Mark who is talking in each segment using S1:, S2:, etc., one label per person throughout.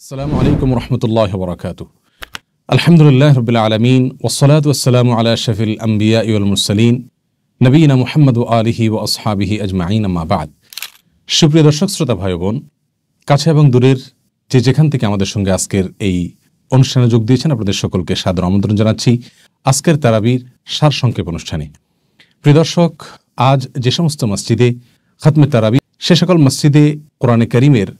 S1: আসসালামু আলাইকুম রহমতুল্লাহ বরকাত। আলহামদুলিল্লাহ রবিল আলমিন ওসলাত ওসালাম আলা শফিল আম্বিয়া ইউল মুরসালিন নবীনা মুহাম্মদ আলিহি ও আসহাবিহি আজমাইন আম্মা বাদ। সুপ্রিয় দর্শক শ্রোতা ভাই বোন, কাছে এবং দূরের যে যেখান থেকে আমাদের সঙ্গে আজকের এই অনুষ্ঠানে যোগ দিয়েছেন, আপনাদের সকলকে সাদর আমন্ত্রণ জানাচ্ছি আজকের তারাবির সারসংক্ষেপ অনুষ্ঠানে। প্রিয় দর্শক, আজ যে সমস্ত মসজিদে খতমে তারাবি, সে সকল মসজিদে কোরআনে করিমের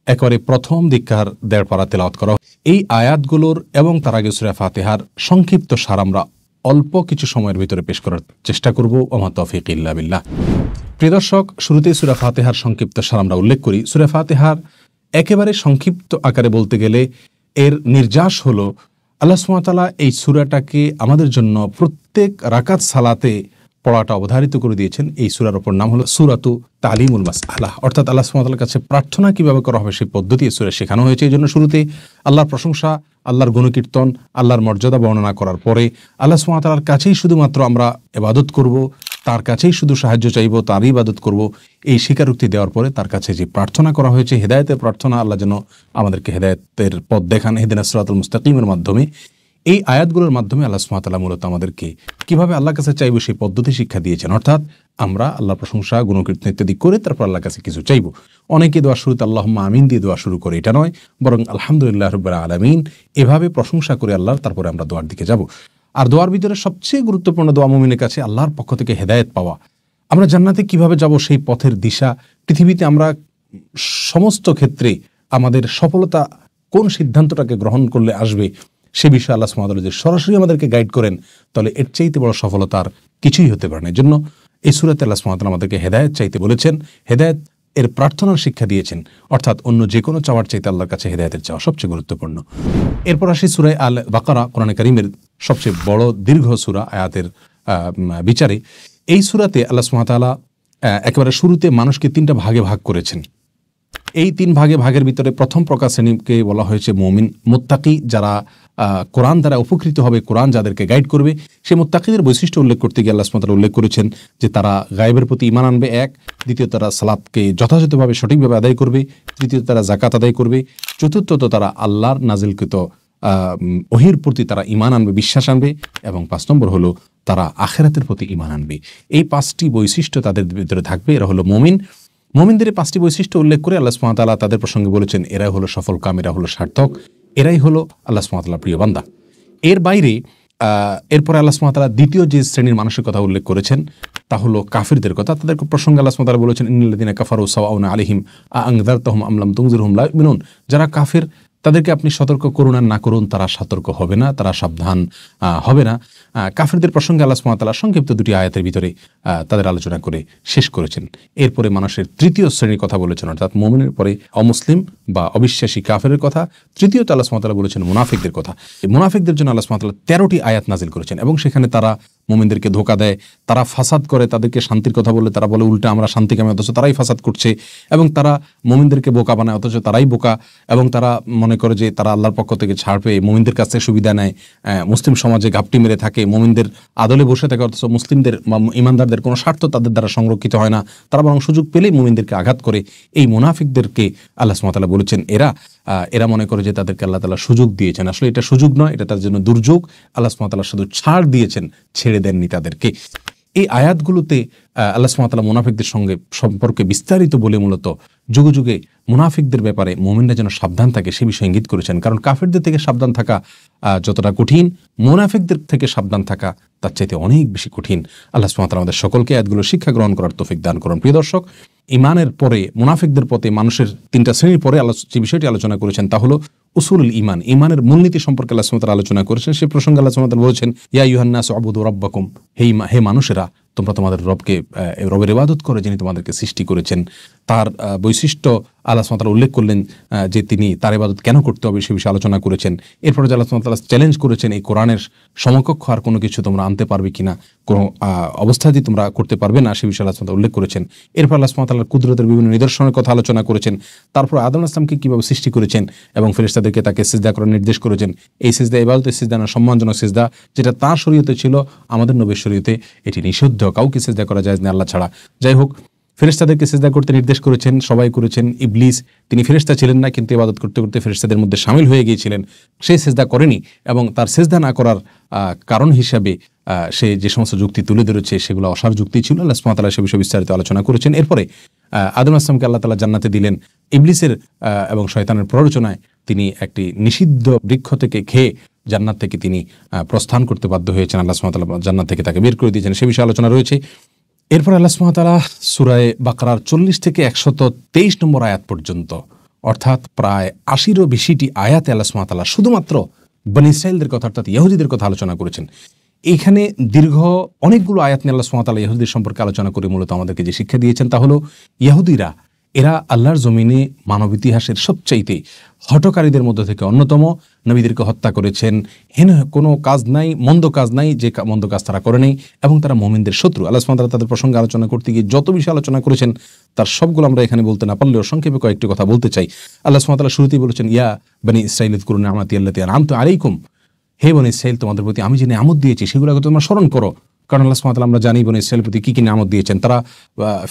S1: একেবারে প্রথম দিককার ১.৫ পারা তেলাওয়াত করা, এই আয়াতগুলোর এবং তার আগে সূরা ফাতিহার সংক্ষিপ্ত সার আমরা অল্প কিছু সময়ের ভিতরে পেশ করার চেষ্টা করব। ওমা তৌফিক ইল্লা বিল্লাহ। প্রিয় দর্শক, শুরুতেই সূরা ফাতিহার সংক্ষিপ্ত সার আমরা উল্লেখ করি। সূরা ফাতিহার একেবারে সংক্ষিপ্ত আকারে বলতে গেলে এর নির্যাস হলো আল্লাহ সুবহানাহু ওয়া তাআলা এই সূরাটাকে আমাদের জন্য প্রত্যেক রাকাত সালাতে পড়াটা অবধারিত করে দিয়েছেন। এই সূরার ওপর নাম হলো সূরাতু তালিমুল মাসআলাহ, অর্থাৎ আল্লাহ সুবহানাহু ওয়া তাআলার কাছে প্রার্থনা কিভাবে করা হবে সেই পদ্ধতি এই সূরায় শেখানো হয়েছে। এই জন্য শুরুতে আল্লাহর প্রশংসা, আল্লাহর গুণকীর্তন, আল্লাহর মর্যাদা বর্ণনা করার পরে আল্লাহ সুবহানাহু ওয়া তাআলার কাছেই শুধুমাত্র আমরা ইবাদত করব, তার কাছেই শুধু সাহায্য চাইব, তারই ইবাদত করব, এই স্বীকারোক্তি দেওয়ার পরে তার কাছে যে প্রার্থনা করা হয়েছে, হেদায়েতের প্রার্থনা, আল্লাহ যেন আমাদেরকে হেদায়েতের পথ দেখান ইহদিনাস সিরাতাল মুস্তাকিমের মাধ্যমে, এই আয়াতগুলোর মাধ্যমে আল্লাহ সুবহানাহু ওয়া তাআলা মূলত আমাদেরকে কিভাবে আল্লাহর কাছে চাইব সেই পদ্ধতি শিক্ষা দিয়েছেন। অর্থাৎ আমরা আল্লাহর প্রশংসা, গুণকীর্তন ইত্যাদি করে তারপর আল্লাহর কাছে কিছু চাইব। অনেকে দোয়া শুরুতে আল্লাহুম্মা আমিন দিয়ে দোয়া শুরু করে, এটা নয়, বরং আলহামদুলিল্লাহ রাব্বিল আলামিন এভাবে প্রশংসা করে আল্লাহর, তারপরে আমরা দোয়ার দিকে যাব। আর দোয়ার ভিতরে সবচেয়ে গুরুত্বপূর্ণ দোয়া মুমিনের কাছে আল্লাহর পক্ষ থেকে হেদায়েত পাওয়া। আমরা জান্নাতে কিভাবে যাব সেই পথের দিশা, পৃথিবীতে আমরা সমস্ত ক্ষেত্রে আমাদের সফলতা কোন সিদ্ধান্তটাকে গ্রহণ করলে আসবে সে বিষয়ে আল্লাহ সুবহানাহু ওয়া তাআলা যদি সরাসরি আমাদেরকে গাইড করেন, তাহলে এর চাইতে বড় সফলতার কিছুই হতে পারে না। এর জন্য এই সূরাতে আল্লাহ সুবহানাহু ওয়া তাআলা আমাদেরকে হেদায়েত চাইতে বলেছেন, হেদায়েত এর প্রার্থনার শিক্ষা দিয়েছেন। অর্থাৎ অন্য যে কোনো চাওয়ার চাইতে আল্লাহর কাছে হেদায়েতের চাওয়া সবচেয়ে গুরুত্বপূর্ণ। এরপর আসি সূরা আল বাকারা, কোরআনে কারীমের সবচেয়ে বড় দীর্ঘ সূরা আয়াতের বিচারে। এই সূরাতে আল্লাহ সুবহানাহু ওয়া তাআলা একেবারে শুরুতে মানুষকে ৩টা ভাগে ভাগ করেছেন। এই ৩ ভাগের ভিতরে প্রথম প্রকার শ্রেণীকে বলা হয়েছে মুমিন, মুত্তাকি, যারা কোরআন দ্বারা উপকৃত হবে, কোরআন যাদেরকে গাইড করবে। সেই মুত্তাকিদের বৈশিষ্ট্য উল্লেখ করতে গিয়ে আল্লাহ সুবহানাহু ওয়া তাআলা উল্লেখ করেছেন যে তারা গায়েবের প্রতি ঈমান আনবে, এক; দ্বিতীয়, তারা সালাতকে যথাযথভাবে সঠিকভাবে আদায় করবে; তৃতীয়, তারা যাকাত আদায় করবে; চতুর্থত, তারা আল্লাহর নাজিলকৃত ওহীর প্রতি তারা ঈমান আনবে, বিশ্বাস আনবে; এবং ৫ নম্বর হলো তারা আখিরাতের প্রতি ঈমান আনবে। এই ৫টি বৈশিষ্ট্য তাদের ভিতরে থাকবে, এরা হলো মুমিন। মুমিনদের ৫টি বৈশিষ্ট্য উল্লেখ করে আল্লাহ সুবহানাহু ওয়া তাআলা তাদের প্রসঙ্গে বলেছেন, এরাই হলো সফল কাম, এরা হলো সার্থক, এরাই হলো আল্লাহ সুবহানাহু ওয়া তাআলার প্রিয় বান্দা। এর বাইরে এরপরে আল্লাহ সুবহানাহু ওয়া তাআলা দ্বিতীয় যে শ্রেণীর মানুষের কথা উল্লেখ করেছেন তা হলো কাফিরদের কথা। তাদের প্রসঙ্গে আল্লাহ সুবহানাহু ওয়া তাআলা বলেছেন, ইন্নাল্লাযীনা কাফারু সাওয়াউন আলাইহিম আনযারতাহুম আম লাম তুনজিরহুম লা ইউমিনুন। যারা কাফির তাদেরকে আপনি সতর্ক করুন আর না করুন, তারা সতর্ক হবে না, তারা সাবধান হবে না। কাফিরদের প্রসঙ্গে আল্লাহ সুবহানাহু ওয়া তাআলা সংক্ষিপ্ত 2টি আয়াতের ভিতরে তাদের আলোচনা করে শেষ করেছেন। এরপরে মানুষের তৃতীয় শ্রেণীর কথা বলেছেন, অর্থাৎ মুমিনের পরে অমুসলিম বা অবিশ্বাসী কাফেরের কথা। তৃতীয়ত আল্লাহ সুবহানাহু ওয়া তাআলা বলেছেন মুনাফিকদের কথা। এই মুনাফিকদের জন্য আল্লাহ সুবহানাহু ওয়া তাআলা 13টি আয়াত নাজিল করেছেন, এবং সেখানে তারা মুমিনদেরকে ধোঁকা দেয়, তারা ফাসাদ করে, তাদেরকে শান্তির কথা বলে তারা বলে উল্টা আমরা শান্তিকামী, অথচ তারাই ফাসাদ করছে, এবং তারা মুমিনদেরকে বোকা বানায়, অথচ তারাই বোকা, এবং তারা মনে করে যে তারা আল্লাহর পক্ষ থেকে ছাড় পেয়ে মুমিনদের কাছ থেকে সুবিধা নেয়, মুসলিম সমাজে ঘাপটি মেরে থাকে, মুমিনদের আদলে বসে থাকে, অথচ মুসলিমদের ইমানদারদের কোনো স্বার্থ তাদের দ্বারা সংরক্ষিত হয় না, তারা বরং সুযোগ পেলেই মুমিনদেরকে আঘাত করে। এই মুনাফিকদেরকে আল্লাহ সুবহানাহু ওয়া তাআলা বলেছেন এরা মনে করে যে তাদেরকে আল্লাহ তাআলা সুযোগ দিয়েছেন। আসলে এটা সুযোগ নয়, এটা তাদের জন্য দুর্যোগ। আল্লাহ সুবহানাহু ওয়া তাআলা শুধু ছাড় দিয়েছেন, ছেড়ে দেননি তাদেরকে। এই আয়াতগুলোতে আল্লাহ সুবহানাহু ওয়া তাআলা মুনাফিকদের সঙ্গে সম্পর্কে বিস্তারিত বলে মূলত যুগে যুগে মুনাফিকদের ব্যাপারে মুমিনরা যেন সাবধান থাকে সে বিষয়ে ইঙ্গিত করেছেন। কারণ কাফেরদের থেকে সাবধান থাকা যতটা কঠিন, মুনাফিকদের থেকে সাবধান থাকা তার চাইতে অনেক বেশি কঠিন। আল্লাহ সুবহানাহু ওয়া তাআলা আমাদের সকলকে আয়াতগুলো শিক্ষা গ্রহণ করার তৌফিক দান করুন। প্রিয় দর্শক, ঈমানের পরে মুনাফিকদের পথে মানুষের 3টা শ্রেণীর পরে আল্লাহ যে বিষয়টি আলোচনা করেছেন তা হলো উসুলুল ঈমান, ঈমানের মূলনীতি সম্পর্কে আল্লাহ সুবহানাহু ওয়া তাআলা আলোচনা করেছেন। সেই প্রসঙ্গে আল্লাহ সুবহানাহু ওয়া তাআলা বলেছেন, ইয়া আইয়ুহান নাসু উবুদু রাব্বাকুম, হে মানুষেরা, তোমরা তোমাদের রবের ইবাদত করে যিনি তোমাদেরকে সৃষ্টি করেছেন। তার বৈশিষ্ট্য আল্লাহ সুবহানাহু ওয়া তাআলা উল্লেখ করলেন যে তিনি তার ইবাদত কেন করতে হবে সে বিষয়ে আলোচনা করেছেন। এরপরে আল্লাহ সুবহানাহু ওয়া তাআলা চ্যালেঞ্জ করেছেন, এই কোরআনের সমকক্ষ আর কোনো কিছু তোমরা আনতে পারবে কিনা, কোনো অবস্থাতেই তোমরা করতে পারবে না সে বিষয়ে আল্লাহ সুবহানাহু ওয়া তাআলা উল্লেখ করেছেন। এরপর আল্লাহ সুবহানাহু ওয়া তাআলার কুদরতের বিভিন্ন নিদর্শনের কথা আলোচনা করেছেন। তারপর আদম আলাইহিস সালামকে কীভাবে সৃষ্টি করেছেন এবং ফেরেশতাদেরকে তাকে সিজদা করার নির্দেশ করেছেন। এই সিজদা ইবাদতের সিজদা না, সম্মানজনক সিজদা, যেটা তার শরীয়তে ছিল, আমাদের নবীর শরীয়তে এটি নিষিদ্ধ, কাউকে সিজদা করা যায় না আল্লাহ ছাড়া। যাই হোক, ফেরেশতাদেরকে সিজদা করতে নির্দেশ করেছেন, সবাই করেছেন। ইবলিস তিনি ফেরেশতা ছিলেন না, কিন্তু ইবাদত করতে করতে ফেরেশতাদের মধ্যে শামিল হয়ে গিয়েছিলেন, সে সিজদা করেনি। এবং তার সিজদা না করার কারণ হিসাবে সে যে সমস্ত যুক্তি তুলে ধরেছে সেগুলো অসার যুক্তি ছিল। আল্লাহ সুবহানাহু ওয়া তাআলা সে বিষয়ে বিস্তারিত আলোচনা করেছেন। এরপরে আদম আলাইহিস সালামকে আল্লাহ তাআলা জান্নাতে দিলেন। ইবলিসের এবং শয়তানের প্ররোচনায় তিনি একটি নিষিদ্ধ বৃক্ষ থেকে খেয়ে জান্নাত থেকে তিনি প্রস্থান করতে বাধ্য হয়েছেন। আল্লাহ সুবহানাহু ওয়া তাআলা জান্নাত থেকে তাকে বের করে দিয়েছেন, সে বিষয়ে আলোচনা রয়েছে। এরপর আল্লাহ সুবহানাহু ওয়া তাআলা সূরা বাকারার 40 থেকে 123 নম্বর আয়াত পর্যন্ত, অর্থাৎ প্রায় 80-এরও বেশিটি আয়াতে আল্লাহ সুবহানাহু ওয়া তাআলা শুধুমাত্র বনী ইসরাঈলদের কথা, অর্থাৎ ইহুদিদের কথা আলোচনা করেছেন। এইখানে দীর্ঘ অনেকগুলো আয়াত নিয়ে আল্লাহ সুবহানাহু ওয়া তাআলা ইহুদিদের সম্পর্কে আলোচনা করে মূলত আমাদেরকে যে শিক্ষা দিয়েছেন তা হলো, ইহুদিরা এরা আল্লাহর জমিনে মানব ইতিহাসের সবচাইতে হঠকারীদের মধ্য থেকে অন্যতম। নবীদেরকে হত্যা করেছেন, কোনো কাজ নাই, মন্দ কাজ নাই যে মন্দ কাজ তারা করে নেই, এবং তারা মুমিনদের শত্রু। আল্লাহ সুবহানাহু ওয়া তাআলা তাদের প্রসঙ্গে আলোচনা করতে গিয়ে যত বিষয় আলোচনা করেছেন তার সবগুলো আমরা এখানে বলতে না পারলেও সংক্ষেপে কয়েকটি কথা বলতে চাই। আল্লাহ সুবহানাহু ওয়া তাআলা শুরুতেই বলেছেন, ইয়া বনী ইসরাঈল ইযকুরু নি'মাতি আল্লাতী আন'আমতু আলাইকুম, হে বনী ইসরাঈল তোমাদের প্রতি আমি যে নিয়ামত দিয়েছি সেগুলোকে তোমরা স্মরণ করো। কারণ আল্লাহ সুবহানাহু ওয়া তাআলা আমরা জানি বনী ইসরাঈলের প্রতি কী কী নিয়ামত দিয়েছেন। তারা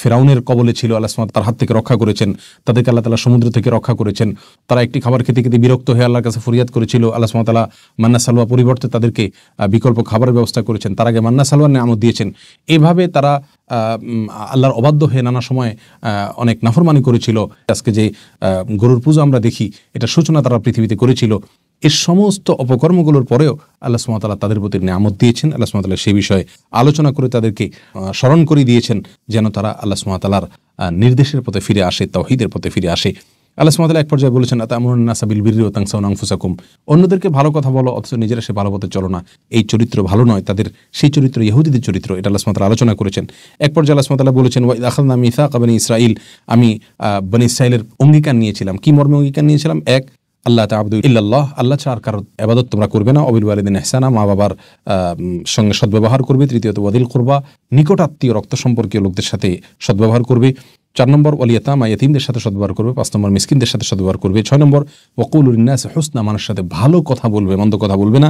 S1: ফিরআউনের কবলে ছিল, আল্লাহ সুবহানাহু ওয়া তাআলা তার হাত থেকে রক্ষা করেছেন। তাদেরকে আল্লাহ তাআলা সমুদ্র থেকে রক্ষা করেছেন। তারা একটি খাবার খেতে খেতে বিরক্ত হয়ে আল্লাহর কাছে ফরিয়াদ করেছিল, আল্লাহ সুবহানাহু ওয়া তাআলা মান্না সালওয়া পরিবর্তে তাদেরকে বিকল্প খাবারের ব্যবস্থা করেছেন। তার আগে মান্না সালওয়ার নিয়ামত দিয়েছেন। এভাবে তারা আল্লাহর অবাধ্য হয়ে নানা সময় অনেক নাফরমানি করেছিল। আজকে যে গরুর পূজা আমরা দেখি, এটা সূচনা তারা পৃথিবীতে করেছিল। এর সমস্ত অপকর্মগুলোর পরেও আল্লাহ সুবহানাহু ওয়া তাআলা তাদের প্রতি নিয়ামত দিয়েছেন। আল্লাহ সুবহানাহু ওয়া তাআলা সেই বিষয়ে আলোচনা করে তাদেরকে স্মরণ করে দিয়েছেন যেন তারা আল্লাহ সুবহানাহু ওয়া তাআলার নির্দেশের পথে ফিরে আসে, তাওহীদের পথে ফিরে আসে। আল্লাহ সুবহানাহু ওয়া তাআলা এক পর্যায়ে বলেছেন, আতা'মুরুন নাসা বিল বিররি ওয়া তানসাউনা আনফুসাকুম, অন্যদেরকে ভালো কথা বলো অথচ নিজেরা সে ভালো পথে চলো না। এই চরিত্র ভালো নয়, তাদের সেই চরিত্র ইহুদিদের চরিত্র। এটা আল্লাহ সুবহানাহু ওয়া তাআলা আলোচনা করেছেন। এক পর্যায়ে আল্লাহ সুবহানাহু ওয়া তাআলা বলেছেন, ওয়া ইয আখাযনা মিসাকা বনী ইসরাঈল, আমি বনী ইসরাঈলের অঙ্গীকার নিয়েছিলাম। কি মর্মে অঙ্গীকার নিয়েছিলাম? এক, আল্লাহ তা'বুদু ইল্লাল্লাহ, আল্লাহ ছাড়া আর কারো ইবাদত তোমরা করবে না। ওয়াবিল ওয়ালিদাইনি ইহসানা, মা বাবার সঙ্গে সদ্ব্যবহার করবে। তৃতীয়ত ওয়াদিল কুরবা, নিকট আত্মীয় রক্ত সম্পর্কীয় লোকদের সাথে সদ্ব্যবহার করবে। 4 নম্বর ওয়াল ইয়াতামা, ইয়াতীমদের সাথে সদ্ব্যবহার করবে। 5 নম্বর মিসকিনদের সাথে সদ্ব্যবহার করবে। 6 নম্বর ওয়াকুলু লিন-নাসি হুসনা, মানুষের সাথে ভালো কথা বলবে, মন্দ কথা বলবে না।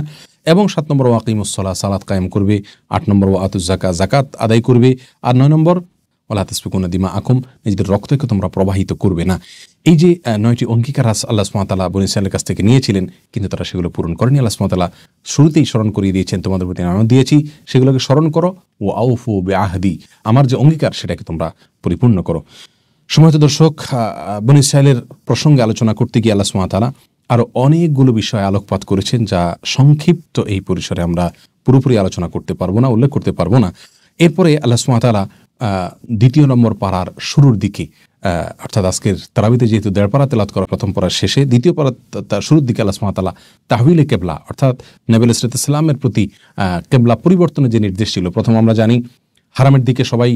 S1: এবং 7 নম্বর ওয়াকিমুস সালাহ, সালাত কায়েম করবে। 8 নম্বর ওয়াতুজ যাকাত, যাকাত আদায় করবে। আর 9 নম্বর ওয়ালা তাসফিকুনা দিমাআকুম, নিজেদের রক্তকে তোমরা প্রবাহিত করবে না। এই যে 9টি অঙ্গীকার আল্লাহ সুবহানাহু ওয়া তাআলা বনী ইসরাঈলের কাছ থেকে নিয়েছিলেন, কিন্তু তারা সেগুলো পূরণ করেনি। আল্লাহ সুবহানাহু ওয়া তাআলা শুরুতেই স্মরণ করিয়ে দিয়েছেন, তোমাদের প্রতি নিয়ামত দিয়েছি, সেগুলোকে স্মরণ করো। ওয়া আউফু বিআহদি, আমার যে অঙ্গীকার সেটাকে তোমরা পরিপূর্ণ করো। সম্মানিত দর্শক, বনী ইসরাঈলের প্রসঙ্গে আলোচনা করতে গিয়ে আল্লাহ সুবহানাহু ওয়া তাআলা আরও অনেকগুলো বিষয়ে আলোকপাত করেছেন, যা সংক্ষিপ্ত এই পরিসরে আমরা পুরোপুরি আলোচনা করতে পারবো না, উল্লেখ করতে পারবো না। এরপরে আল্লাহ সুবহানাহু ওয়া তাআলা 2 নম্বর পারার শুরুর দিকে, অর্থাৎ আজকের তারাবিতে যেহেতু 1.5 পারা তেলাওয়াত করা, প্রথম পারার শেষে 2 পারা তার শুরুর দিকে আল্লাহ সুবহানাহু ওয়া তাআলা তাহওয়িলে কিবলা, অর্থাৎ নবী আলাইহিস সালামের প্রতি কিবলা পরিবর্তনের যে নির্দেশ ছিল। প্রথম আমরা জানি হারামের দিকে সবাই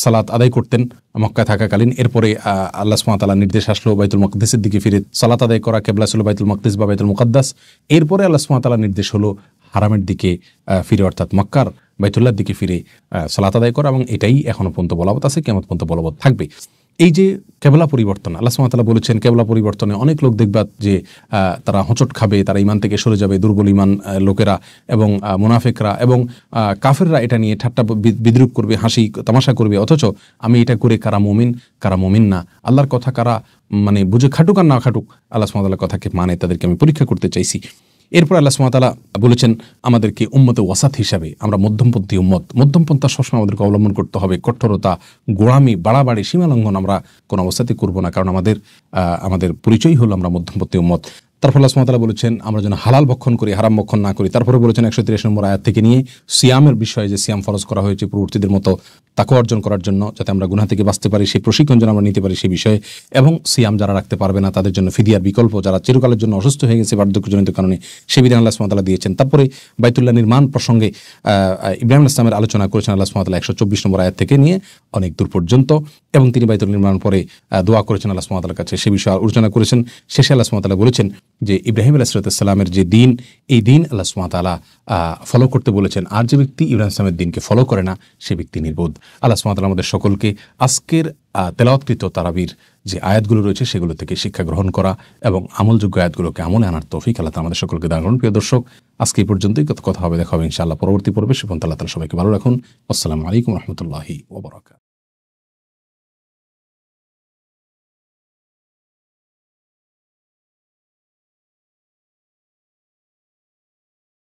S1: সালাত আদায় করতেন মক্কায় থাকাকালীন। এরপরে আল্লাহ সুবহানাহু ওয়া তাআলার নির্দেশ আসলো বাইতুল মাকদিসের দিকে ফিরে সালাত আদায় করা, কিবলা ছিল বাইতুল মাকদিস বা বাইতুল মুকাদ্দাস। এরপরে আল্লাহ সুবহানাহু ওয়া তাআলার নির্দেশ হলো হারামের দিকে ফিরে, অর্থাৎ মক্কার বাইতুল্লাহর দিকে ফিরে সালাত আদায় করা, এবং এটাই এখনো পর্যন্ত বলবৎ আছে, কিয়ামত পর্যন্ত বলবৎ থাকবে। এই যে কেবলা পরিবর্তন, আল্লাহ সুবহানাহু ওয়া তাআলা বলেছেন, কেবলা পরিবর্তনে অনেক লোক দেখবা যে তারা হোঁচট খাবে, তারা ঈমান থেকে সরে যাবে, দুর্বল ঈমান লোকেরা এবং মুনাফিকরা এবং কাফেররা এটা নিয়ে ঠাট্টা বিদ্রূপ করবে, হাসি তামাশা করবে। অথচ আমি এটা করে কারা মুমিন কারা মুমিন না, আল্লাহর কথা কারা মানে বুঝে খাটুক আর না খাটুক, আল্লাহ সুবহানাহু ওয়া তাআলার কথাকে মানে তাদেরকে আমি পরীক্ষা করতে চাইছি। এরপর আল্লাহ সুবহানাহু ওয়া তাআলা বলেছেন আমাদেরকে উম্মতে ওয়াসাত হিসাবে, আমরা মধ্যমপন্থী উম্মত। মধ্যমপন্থা সবসময় আমাদেরকে অবলম্বন করতে হবে। কঠোরতা, গোড়ামি, বাড়াবাড়ি, সীমালঙ্ঘন আমরা কোনো অবস্থাতেই করব না, কারণ আমাদের পরিচয় হলো আমরা মধ্যমপন্থী উম্মত। তারপর আল্লাহ সুবহানাহু ওয়া তাআলা বলেছেন আমরা যেন হালাল ভক্ষণ করি, হারাম ভক্ষণ না করি। তারপরে বলেছেন 183 নম্বর আয়াত থেকে নিয়ে সিয়ামের বিষয়ে, যে সিয়াম ফরজ করা হয়েছে পূর্ববর্তীদের মতো তাকওয়া অর্জন করার জন্য, যাতে আমরা গুনাহ থেকে বাঁচতে পারি, সেই প্রশিক্ষণ যেন আমরা নিতে পারি সেই বিষয়ে। এবং সিয়াম যারা রাখতে পারবে না তাদের জন্য ফিদিয়ার বিকল্প, যারা চিরকালের জন্য অসুস্থ হয়ে গেছে বার্ধক্যজনিত কারণে, সেই বিধান আল্লাহ সুবহানাহু ওয়া তাআলা দিয়েছেন। তারপরে বাইতুল্লাহ নির্মাণ প্রসঙ্গে ইব্রাহিম আলাইহিস সালামের আলোচনা করেছেন আল্লাহ সুবহানাহু ওয়া তাআলা 124 নম্বর আয়াত থেকে নিয়ে অনেক দূর পর্যন্ত, এবং তিনি বাইতুল্লাহ নির্মাণ পরে দোয়া করেছেন আল্লাহ সুবহানাহু ওয়া তাআলার কাছে, সে বিষয়ে আলোচনা করেছেন। শেষে আল্লাহ সুবহানাহু ওয়া তাআলা বলেছেন যে ইব্রাহিম আলাইহিস সালামের যে দিন, এই দিন আল্লাহ সুবহানাহু ওয়া তাআলা ফলো করতে বলেছেন, আর যে ব্যক্তি ইব্রাহিম সালামের দিনকে ফলো করে না সে ব্যক্তি নির্বোধ। আল্লাহ সুবহানাহু ওয়া তাআলা আমাদের সকলকে আজকের তেলাওয়াতকৃত তারাবির যে আয়াতগুলো রয়েছে সেগুলো থেকে শিক্ষা গ্রহণ করা এবং আমলযোগ্য আয়াতগুলোকে আমলে আনার তৌফিক আল্লাহ তাআলা আমাদের সকলকে দান করুন। প্রিয় দর্শক, আজকে এই পর্যন্তই, কথা হবে, দেখা হবে ইনশাআল্লাহ পরবর্তী পর্বে। সে পর্যন্ত আল্লাহ তাআলা সবাইকে ভালো রাখুন। আসসালামু আলাইকুম ওয়া রাহমাতুল্লাহি ওয়া বারাকাতুহু।